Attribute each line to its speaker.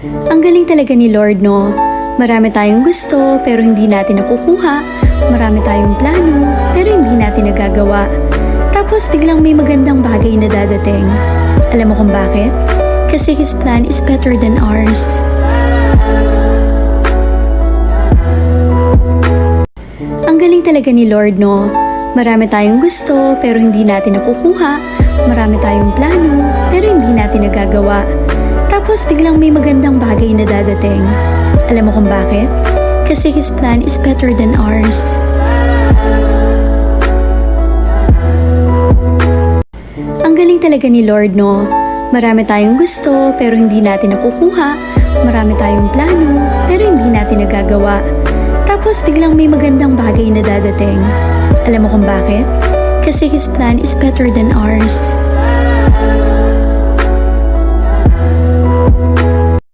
Speaker 1: Ang galing talaga ni Lord, no? Marami tayong gusto pero hindi natin nakukuha. Marami tayong plano pero hindi natin nagagawa. Tapos biglang may magandang bagay na dadating. Alam mo kung bakit? Kasi His plan is better than ours. Ang galing talaga ni Lord, no? Marami tayong gusto pero hindi natin nakukuha. Marami tayong plano pero hindi natin nagagawa. Tapos biglang may magandang bagay na dadating. Alam mo kung bakit? Kasi His plan is better than ours. Ang galing talaga ni Lord, no? Marami tayong gusto pero hindi natin nakukuha. Marami tayong plano pero hindi natin nagagawa. Tapos biglang may magandang bagay na dadating. Alam mo kung bakit? Kasi His plan is better than ours.